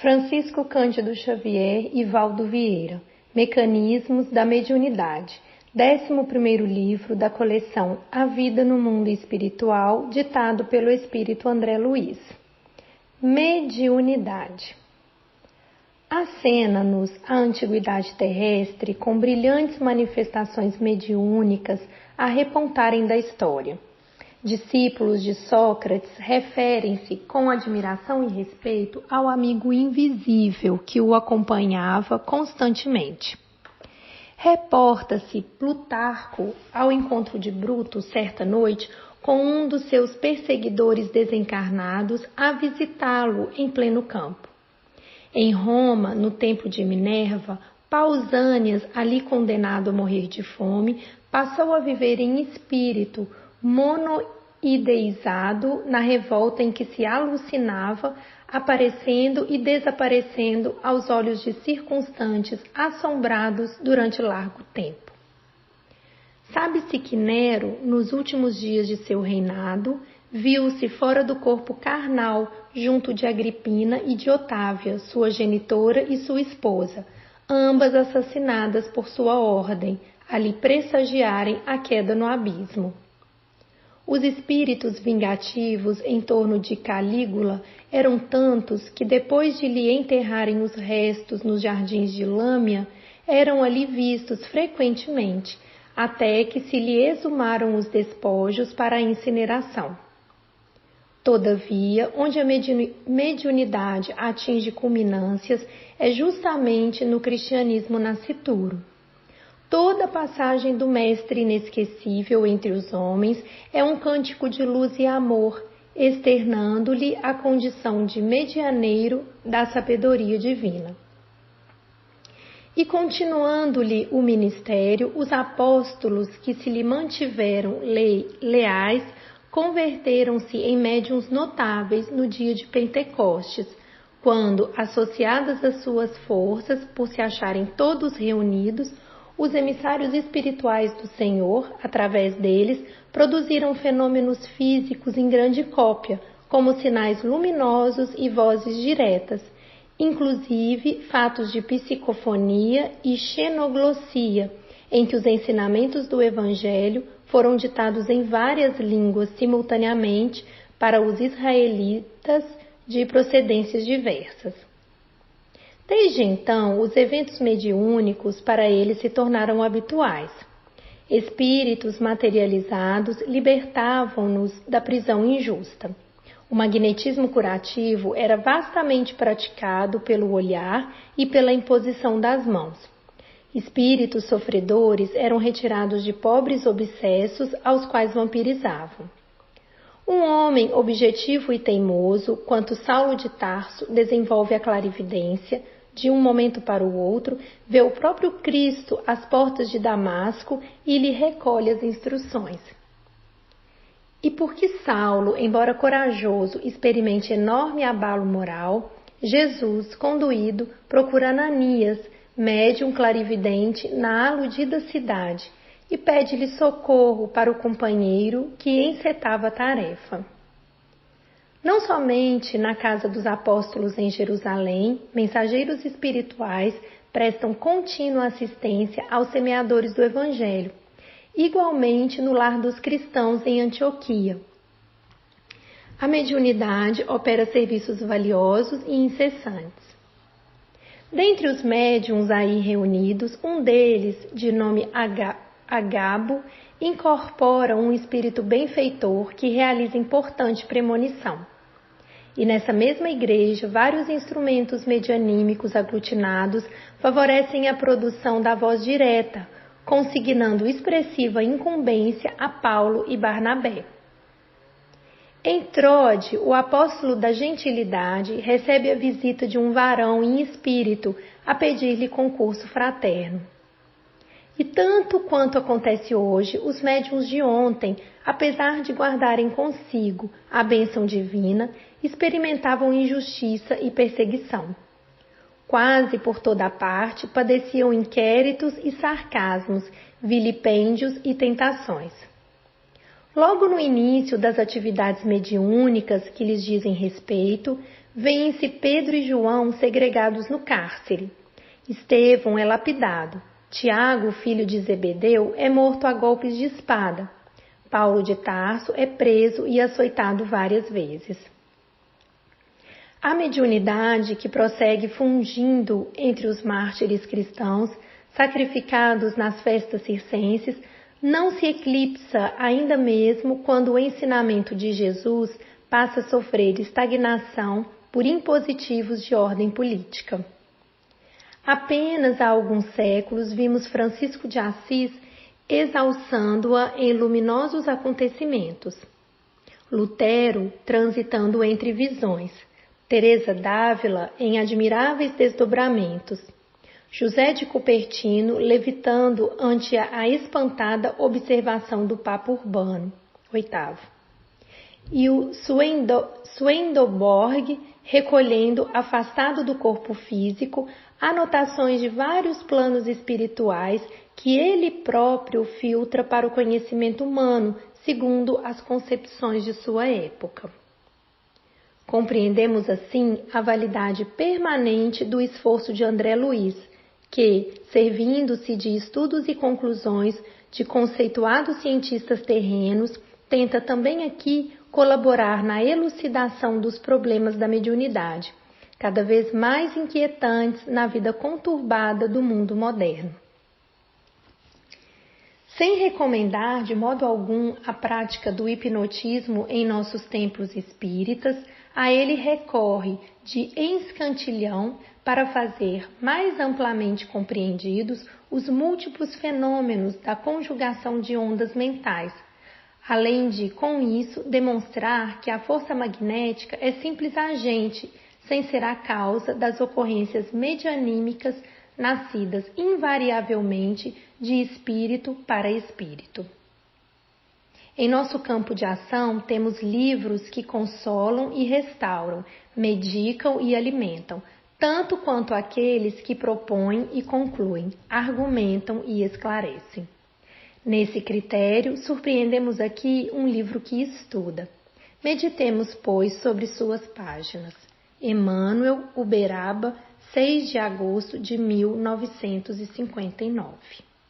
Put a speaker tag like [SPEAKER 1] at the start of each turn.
[SPEAKER 1] Francisco Cândido Xavier e Valdo Vieira, Mecanismos da Mediunidade, 11º livro da coleção A Vida no Mundo Espiritual, ditado pelo Espírito André Luiz. Mediunidade. Acena-nos a antiguidade terrestre com brilhantes manifestações mediúnicas a repontarem da história. Discípulos de Sócrates referem-se com admiração e respeito ao amigo invisível que o acompanhava constantemente. Reporta-se Plutarco ao encontro de Bruto certa noite com um dos seus perseguidores desencarnados a visitá-lo em pleno campo. Em Roma, no tempo de Minerva, Pausânias, ali condenado a morrer de fome, passou a viver em espírito, monoideizado na revolta em que se alucinava, aparecendo e desaparecendo aos olhos de circunstantes assombrados durante largo tempo. Sabe-se que Nero, nos últimos dias de seu reinado, viu-se fora do corpo carnal, junto de Agripina e de Otávia, sua genitora e sua esposa, ambas assassinadas por sua ordem, a lhe pressagiarem a queda no abismo. Os espíritos vingativos em torno de Calígula eram tantos que, depois de lhe enterrarem os restos nos jardins de Lâmia, eram ali vistos frequentemente, até que se lhe exumaram os despojos para a incineração. Todavia, onde a mediunidade atinge culminâncias é justamente no cristianismo nascituro. Toda a passagem do Mestre inesquecível entre os homens é um cântico de luz e amor, externando-lhe a condição de medianeiro da sabedoria divina. E continuando-lhe o ministério, os apóstolos que se lhe mantiveram leais converteram-se em médiuns notáveis no dia de Pentecostes, quando, associadas às suas forças, por se acharem todos reunidos, os emissários espirituais do Senhor, através deles, produziram fenômenos físicos em grande cópia, como sinais luminosos e vozes diretas, inclusive fatos de psicofonia e xenoglossia, em que os ensinamentos do Evangelho foram ditados em várias línguas simultaneamente para os israelitas de procedências diversas. Desde então, os eventos mediúnicos para eles se tornaram habituais. Espíritos materializados libertavam-nos da prisão injusta. O magnetismo curativo era vastamente praticado pelo olhar e pela imposição das mãos. Espíritos sofredores eram retirados de pobres obsessos aos quais vampirizavam. Um homem objetivo e teimoso, quanto Saulo de Tarso, desenvolve a clarividência. De um momento para o outro, vê o próprio Cristo às portas de Damasco e lhe recolhe as instruções. E porque Saulo, embora corajoso, experimente enorme abalo moral, Jesus, conduído, procura Ananias, médium clarividente na aludida cidade, e pede-lhe socorro para o companheiro que encetava a tarefa. Não somente na casa dos apóstolos em Jerusalém, mensageiros espirituais prestam contínua assistência aos semeadores do Evangelho, igualmente no lar dos cristãos em Antioquia. A mediunidade opera serviços valiosos e incessantes. Dentre os médiuns aí reunidos, um deles, de nome Agabo, incorpora um espírito benfeitor que realiza importante premonição. E nessa mesma igreja, vários instrumentos medianímicos aglutinados favorecem a produção da voz direta, consignando expressiva incumbência a Paulo e Barnabé. Em Trode, o apóstolo da gentilidade recebe a visita de um varão em espírito a pedir-lhe concurso fraterno. E tanto quanto acontece hoje, os médiuns de ontem, apesar de guardarem consigo a bênção divina, experimentavam injustiça e perseguição. Quase por toda a parte padeciam inquéritos e sarcasmos, vilipêndios e tentações. Logo no início das atividades mediúnicas que lhes dizem respeito, vêem-se Pedro e João segregados no cárcere. Estevão é lapidado. Tiago, filho de Zebedeu, é morto a golpes de espada. Paulo de Tarso é preso e açoitado várias vezes. A mediunidade que prossegue fungindo entre os mártires cristãos, sacrificados nas festas circenses, não se eclipsa ainda mesmo quando o ensinamento de Jesus passa a sofrer estagnação por impositivos de ordem política. Apenas há alguns séculos vimos Francisco de Assis exalçando-a em luminosos acontecimentos. Lutero transitando entre visões. Teresa d'Ávila em admiráveis desdobramentos. José de Cupertino levitando ante a espantada observação do Papa Urbano VIII. E o Swedenborg recolhendo, afastado do corpo físico, anotações de vários planos espirituais que ele próprio filtra para o conhecimento humano, segundo as concepções de sua época. Compreendemos assim a validade permanente do esforço de André Luiz, que, servindo-se de estudos e conclusões de conceituados cientistas terrenos, tenta também aqui colaborar na elucidação dos problemas da mediunidade, cada vez mais inquietantes na vida conturbada do mundo moderno. Sem recomendar de modo algum a prática do hipnotismo em nossos templos espíritas, a ele recorre de escantilhão para fazer mais amplamente compreendidos os múltiplos fenômenos da conjugação de ondas mentais, além de, com isso, demonstrar que a força magnética é simples agente, sem ser a causa das ocorrências medianímicas nascidas invariavelmente de espírito para espírito. Em nosso campo de ação, temos livros que consolam e restauram, medicam e alimentam, tanto quanto aqueles que propõem e concluem, argumentam e esclarecem. Nesse critério, surpreendemos aqui um livro que estuda. Meditemos, pois, sobre suas páginas. Emmanuel, Uberaba, 6 de agosto de 1959.